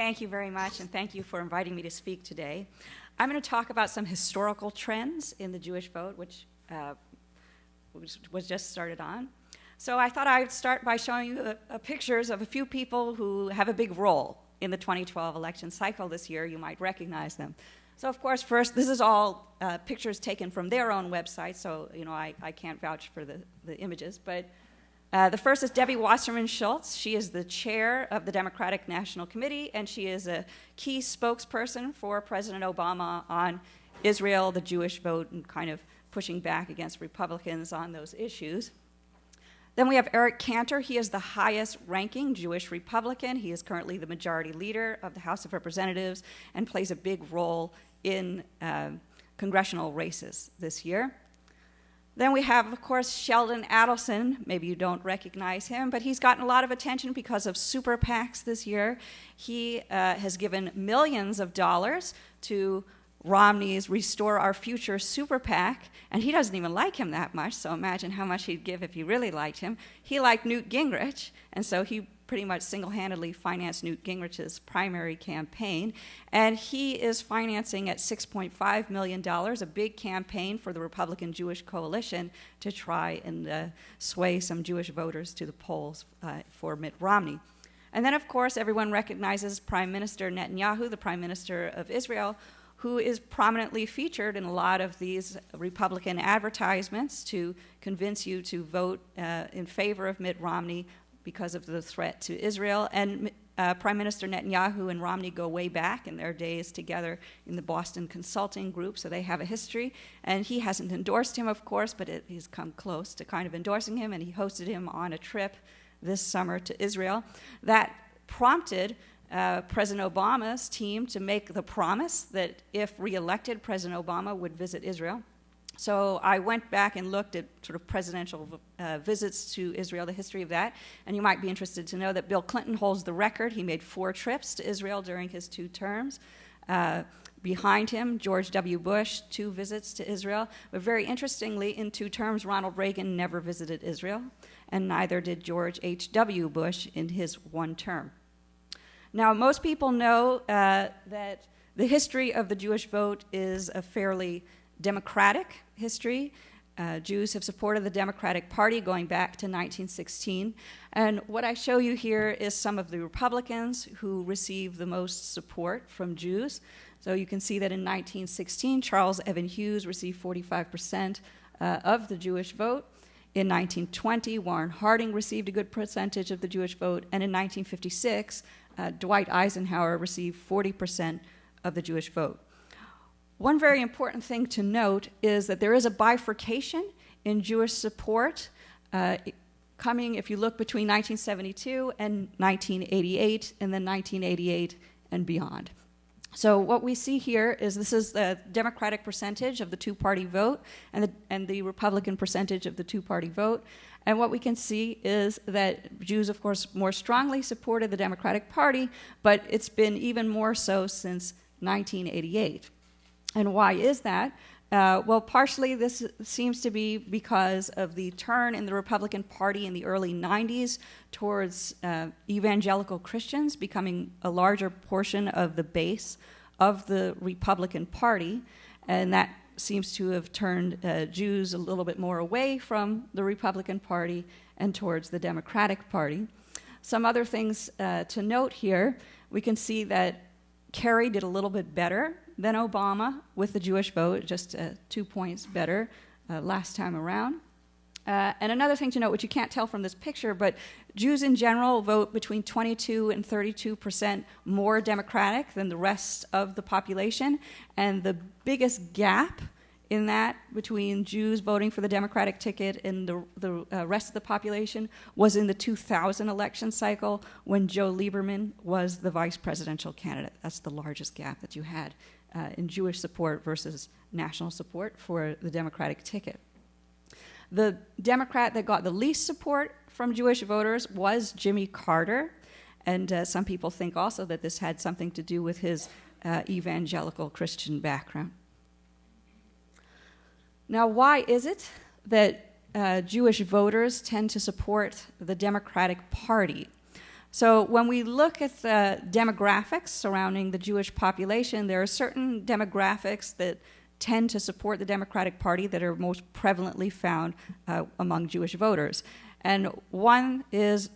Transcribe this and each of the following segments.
Thank you very much, and thank you for inviting me to speak today. I'm going to talk about some historical trends in the Jewish vote, which was just started on. So I thought I'd start by showing you pictures of a few people who have a big role in the 2012 election cycle this year. You might recognize them. So of course, first, this is all pictures taken from their own website, so I can't vouch for the images, but the first is Debbie Wasserman Schultz. She is the chair of the Democratic National Committee, and she is a key spokesperson for President Obama on Israel, the Jewish vote, and kind of pushing back against Republicans on those issues. Then we have Eric Cantor. He is the highest-ranking Jewish Republican. He is currently the majority leader of the House of Representatives and plays a big role in congressional races this year. Then we have, of course, Sheldon Adelson. Maybe you don't recognize him, but he's gotten a lot of attention because of super PACs this year. He has given millions of dollars to Romney's Restore Our Future super PAC, and he doesn't even like him that much, so imagine how much he'd give if he really liked him. He liked Newt Gingrich, and so he pretty much single-handedly financed Newt Gingrich's primary campaign, and he is financing at $6.5 million a big campaign for the Republican Jewish Coalition to try and sway some Jewish voters to the polls for Mitt Romney. And then, of course, everyone recognizes Prime Minister Netanyahu, the Prime Minister of Israel, who is prominently featured in a lot of these Republican advertisements to convince you to vote in favor of Mitt Romney because of the threat to Israel. And Prime Minister Netanyahu and Romney go way back in their days together in the Boston Consulting Group, so they have a history. And he hasn't endorsed him, of course, but he's come close to kind of endorsing him, and he hosted him on a trip this summer to Israel. That prompted President Obama's team to make the promise that if reelected, President Obama would visit Israel. So I went back and looked at sort of presidential visits to Israel, the history of that, and you might be interested to know that Bill Clinton holds the record. He made 4 trips to Israel during his 2 terms. Behind him, George W. Bush, 2 visits to Israel. But very interestingly, in 2 terms, Ronald Reagan never visited Israel, and neither did George H.W. Bush in his 1 term. Now, most people know that the history of the Jewish vote is a fairly democratic history. Jews have supported the Democratic Party going back to 1916. And what I show you here is some of the Republicans who received the most support from Jews. So you can see that in 1916, Charles Evan Hughes received 45% of the Jewish vote. In 1920, Warren Harding received a good percentage of the Jewish vote. And in 1956, Dwight Eisenhower received 40% of the Jewish vote. One very important thing to note is that there is a bifurcation in Jewish support coming, if you look, between 1972 and 1988, and then 1988 and beyond. So what we see here is this is the Democratic percentage of the 2-party vote and the Republican percentage of the 2-party vote. And what we can see is that Jews, of course, more strongly supported the Democratic Party, but it's been even more so since 1988. And why is that? Well, partially this seems to be because of the turn in the Republican Party in the early 90s towards evangelical Christians becoming a larger portion of the base of the Republican Party, and that seems to have turned Jews a little bit more away from the Republican Party and towards the Democratic Party. Some other things to note here, we can see that Kerry did a little bit better than Obama with the Jewish vote, just 2 points better last time around. And another thing to note, which you can't tell from this picture, but Jews in general vote between 22 and 32% more Democratic than the rest of the population. And the biggest gap in that between Jews voting for the Democratic ticket and the rest of the population was in the 2000 election cycle when Joe Lieberman was the vice presidential candidate. That's the largest gap that you had in Jewish support versus national support for the Democratic ticket. The Democrat that got the least support from Jewish voters was Jimmy Carter, and some people think also that this had something to do with his evangelical Christian background. Now, why is it that Jewish voters tend to support the Democratic Party? So when we look at the demographics surrounding the Jewish population, there are certain demographics that tend to support the Democratic Party that are most prevalently found among Jewish voters. And one is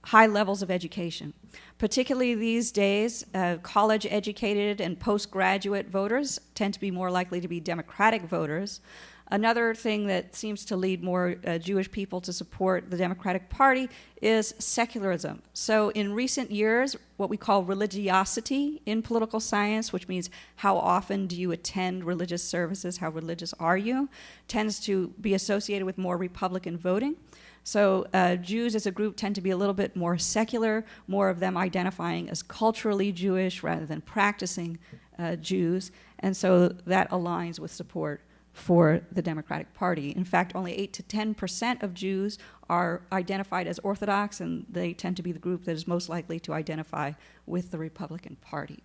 high levels of education. Particularly these days, college-educated and postgraduate voters tend to be more likely to be Democratic voters. Another thing that seems to lead more Jewish people to support the Democratic Party is secularism. So in recent years, what we call religiosity in political science, which means how often do you attend religious services, how religious are you, tends to be associated with more Republican voting. So Jews as a group tend to be a little bit more secular, more of them identifying as culturally Jewish rather than practicing Jews, and so that aligns with support for the Democratic Party. In fact, only 8 to 10% of Jews are identified as Orthodox, and they tend to be the group that is most likely to identify with the Republican Party.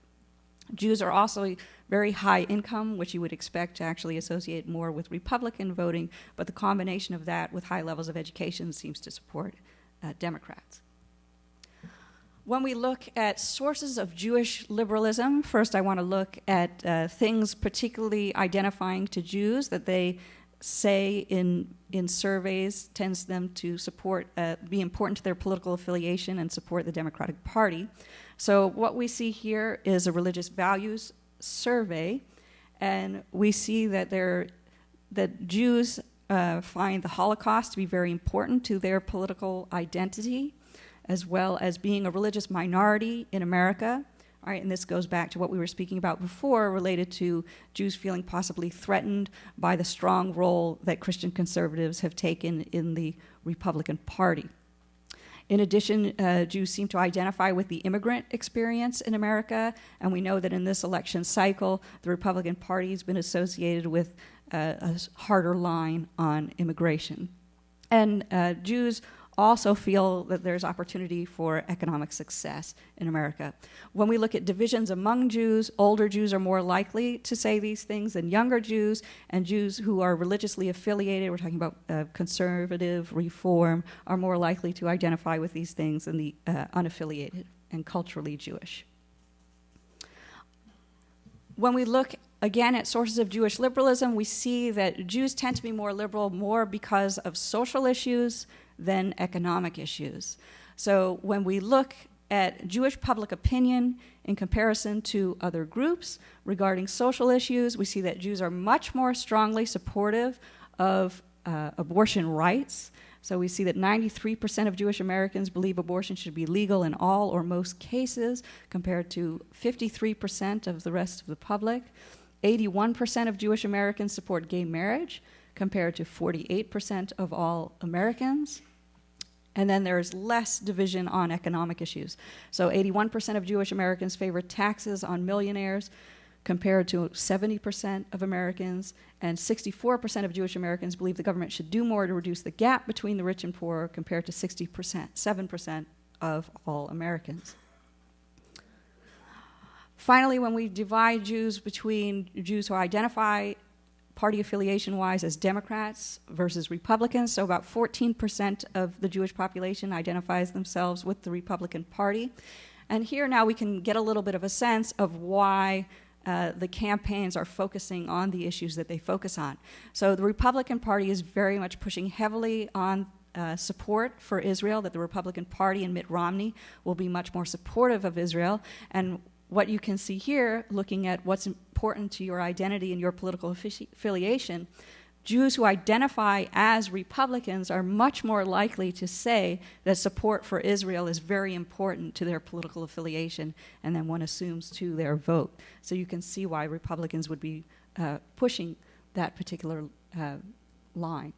Jews are also very high income, which you would expect to actually associate more with Republican voting, but the combination of that with high levels of education seems to support Democrats. When we look at sources of Jewish liberalism, first I want to look at things particularly identifying to Jews that they say in surveys tends them to support, be important to their political affiliation and support the Democratic Party. So what we see here is a religious values survey, and we see that that Jews find the Holocaust to be very important to their political identity, as well as being a religious minority in America. All right, and this goes back to what we were speaking about before related to Jews feeling possibly threatened by the strong role that Christian conservatives have taken in the Republican Party. In addition, Jews seem to identify with the immigrant experience in America, and we know that in this election cycle, the Republican Party has been associated with a harder line on immigration. And Jews also feel that there's opportunity for economic success in America. When we look at divisions among Jews, older Jews are more likely to say these things than younger Jews, and Jews who are religiously affiliated, we're talking about conservative, reform, are more likely to identify with these things than the unaffiliated and culturally Jewish. When we look again at sources of Jewish liberalism, we see that Jews tend to be more liberal more because of social issues than economic issues. So when we look at Jewish public opinion in comparison to other groups regarding social issues, we see that Jews are much more strongly supportive of abortion rights. So we see that 93% of Jewish Americans believe abortion should be legal in all or most cases, compared to 53% of the rest of the public. 81% of Jewish Americans support gay marriage, compared to 48% of all Americans. And then there's less division on economic issues. So 81% of Jewish Americans favor taxes on millionaires, compared to 70% of Americans, and 64% of Jewish Americans believe the government should do more to reduce the gap between the rich and poor, compared to 7% of all Americans. Finally, when we divide Jews between Jews who identify party affiliation-wise as Democrats versus Republicans, so about 14% of the Jewish population identifies themselves with the Republican Party. And here now we can get a little bit of a sense of why the campaigns are focusing on the issues that they focus on. So the Republican Party is very much pushing heavily on support for Israel, that the Republican Party and Mitt Romney will be much more supportive of Israel. And what you can see here, looking at what's important to your identity and your political affiliation, Jews who identify as Republicans are much more likely to say that support for Israel is very important to their political affiliation, and then one assumes to their vote. So you can see why Republicans would be pushing that particular line.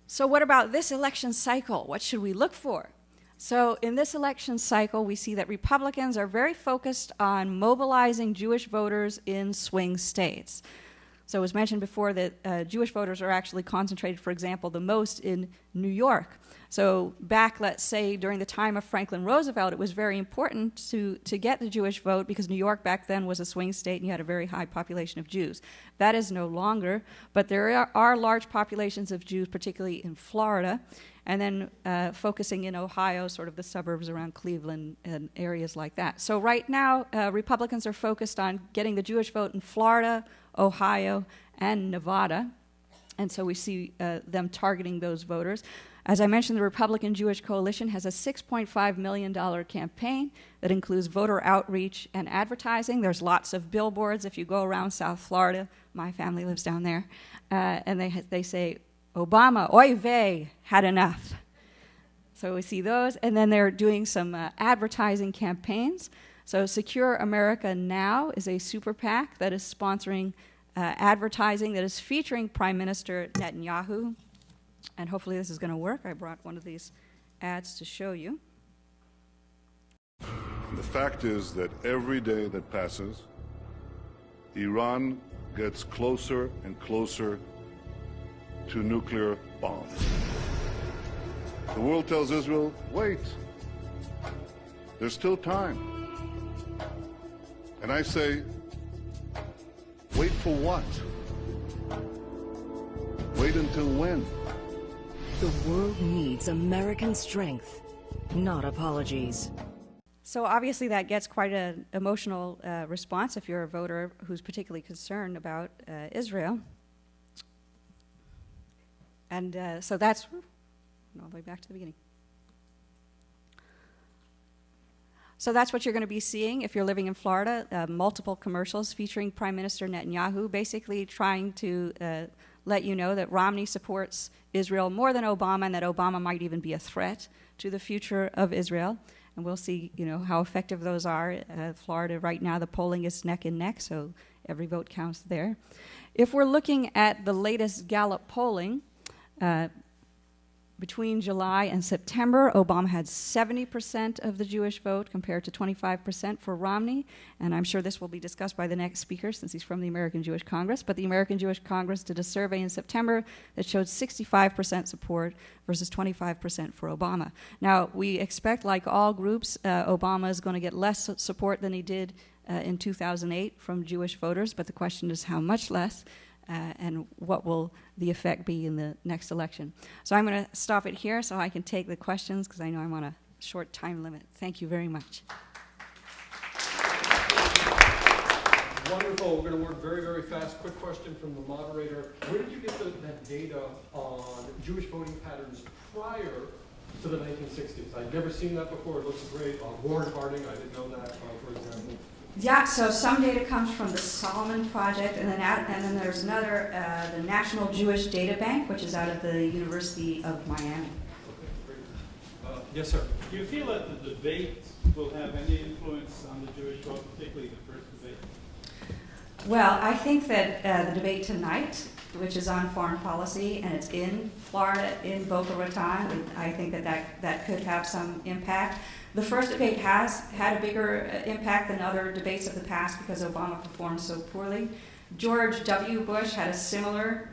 So what about this election cycle? What should we look for? So in this election cycle, we see that Republicans are very focused on mobilizing Jewish voters in swing states. So it was mentioned before that Jewish voters are actually concentrated, for example, the most in New York. So back, let's say, during the time of Franklin Roosevelt, it was very important to get the Jewish vote because New York back then was a swing state and you had a very high population of Jews. That is no longer, but there are large populations of Jews, particularly in Florida. and then focusing in Ohio, sort of the suburbs around Cleveland and areas like that. So right now, Republicans are focused on getting the Jewish vote in Florida, Ohio, and Nevada. And so we see them targeting those voters. As I mentioned, the Republican Jewish Coalition has a $6.5 million campaign that includes voter outreach and advertising. There's lots of billboards if you go around South Florida. My family lives down there. And they say, Obama, oy vey, had enough. So we see those. And then they're doing some advertising campaigns. So Secure America Now is a super PAC that is sponsoring advertising that is featuring Prime Minister Netanyahu. And hopefully this is going to work. I brought one of these ads to show you. The fact is that every day that passes, Iran gets closer and closer to nuclear bombs. The world tells Israel, wait, there's still time. And I say, wait for what? Wait until when? The world needs American strength, not apologies. So obviously that gets quite an emotional response if you're a voter who's particularly concerned about Israel. And so that's all the way back to the beginning. So that's what you're going to be seeing if you're living in Florida, multiple commercials featuring Prime Minister Netanyahu, basically trying to let you know that Romney supports Israel more than Obama, and that Obama might even be a threat to the future of Israel. And we'll see, how effective those are. Florida right now, the polling is neck and neck, so every vote counts there. If we're looking at the latest Gallup polling, between July and September, Obama had 70% of the Jewish vote compared to 25% for Romney. And I'm sure this will be discussed by the next speaker since he's from the American Jewish Congress. But the American Jewish Congress did a survey in September that showed 65% support versus 25% for Obama. Now, we expect, like all groups, Obama is going to get less support than he did in 2008 from Jewish voters. But the question is how much less? And what will the effect be in the next election. So I'm going to stop it here so I can take the questions because I know I'm on a short time limit. Thank you very much. Wonderful. We're going to work very, very fast. Quick question from the moderator. Where did you get that data on Jewish voting patterns prior to the 1960s? I'd never seen that before. It looks great. Warren Harding, I didn't know that, for example. Yeah, so some data comes from the Solomon Project, and then there's another, the National Jewish Data Bank, which is out of the University of Miami. Okay, great. Yes, sir. Do you feel that the debate will have any influence on the Jewish vote, particularly the first debate? Well, I think that the debate tonight, which is on foreign policy, and it's in Florida, in Boca Raton, I think that could have some impact. The first debate has had a bigger impact than other debates of the past because Obama performed so poorly. George W. Bush had a similar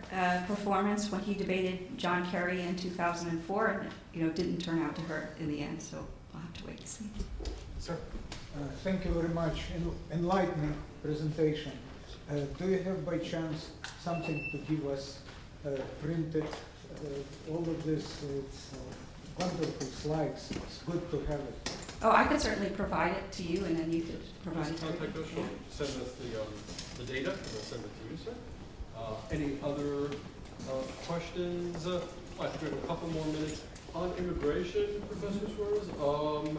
performance when he debated John Kerry in 2004, and it didn't turn out to hurt in the end, so we'll have to wait and see. Sir. Thank you very much. Enlightening presentation. Do you have by chance something to give us printed? All of this, it's wonderful slides. It's good to have it. Oh, I could certainly provide it to you, and then you could provide it to me. Contact us. Send us the data, and we'll send it to you, sir. Any other questions? I think we have a couple more minutes. On immigration, Professor Swers,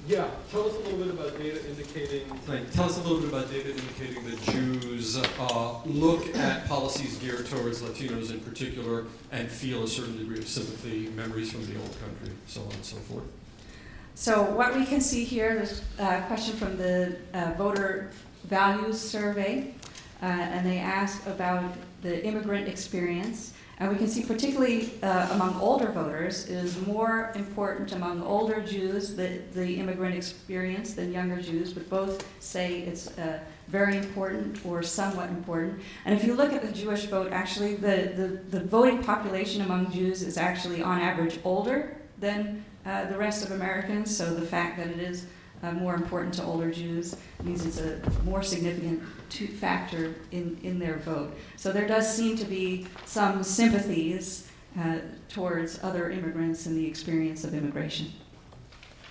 yeah, tell us a little bit about data indicating. Tell us a little bit about data indicating that Jews look at policies geared towards Latinos in particular and feel a certain degree of sympathy, memories from the old country, so on and so forth. So what we can see here, there's a question from the voter values survey, and they ask about the immigrant experience. And we can see particularly among older voters, it is more important among older Jews, the immigrant experience, than younger Jews, but both say it's very important or somewhat important. And if you look at the Jewish vote, actually the voting population among Jews is actually on average older than the rest of Americans, so the fact that it is more important to older Jews means it's a more significant factor in their vote. So there does seem to be some sympathies towards other immigrants and the experience of immigration.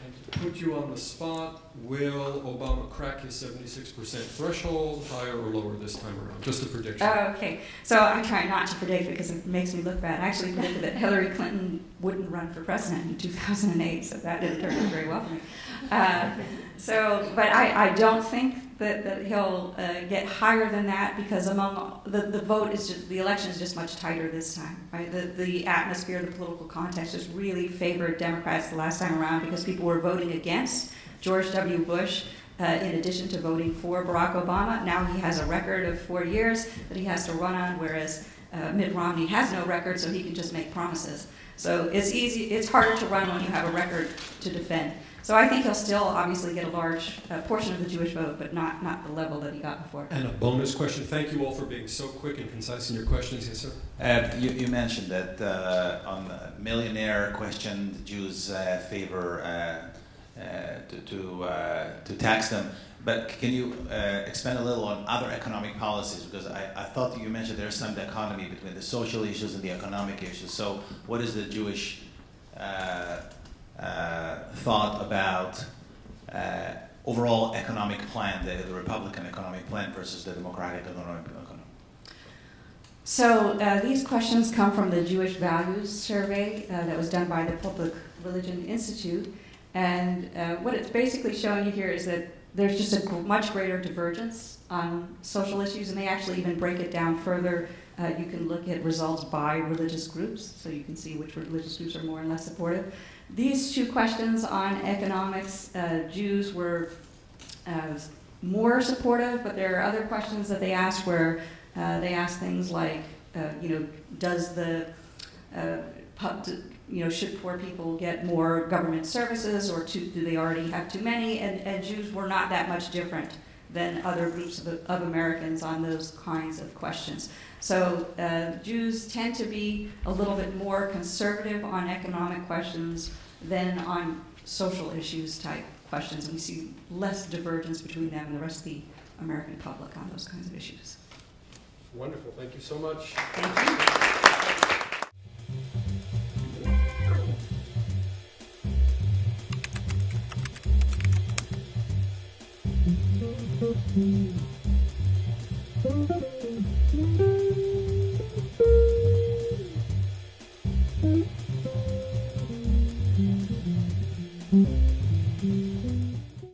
And to put you on the spot, will Obama crack his 76% threshold, higher or lower this time around? Just a prediction. Oh, okay. So I try not to predict because it makes me look bad. I actually predicted that Hillary Clinton wouldn't run for president in 2008, so that didn't turn out very well for me. But I don't think that he'll get higher than that because among the vote is just, the election is just much tighter this time, right? The atmosphere, the political context just really favored Democrats the last time around because people were voting against George W. Bush in addition to voting for Barack Obama. Now he has a record of 4 years that he has to run on, whereas Mitt Romney has no record, so he can just make promises. So it's harder to run when you have a record to defend. So I think he'll still obviously get a large portion of the Jewish vote, but not the level that he got before. And a bonus question. Thank you all for being so quick and concise in your questions. Yes, sir? You mentioned that on the millionaire question, the Jews favor to tax them. But can you expand a little on other economic policies? Because I thought that you mentioned there's some dichotomy between the social issues and the economic issues. So what is the Jewish thought about overall economic plan, the Republican economic plan versus the Democratic economic plan? So these questions come from the Jewish Values Survey that was done by the Public Religion Institute. And what it's basically showing you here is that there's just a much greater divergence on social issues, and they actually even break it down further. You can look at results by religious groups, so you can see which religious groups are more and less supportive. These two questions on economics, Jews were more supportive, but there are other questions that they asked where they asked things like, does the should poor people get more government services, or do they already have too many? And Jews were not that much different than other groups of Americans on those kinds of questions. So Jews tend to be a little bit more conservative on economic questions than on social issues type questions, and we see less divergence between them and the rest of the American public on those kinds of issues. Wonderful. Thank you so much. Thank you.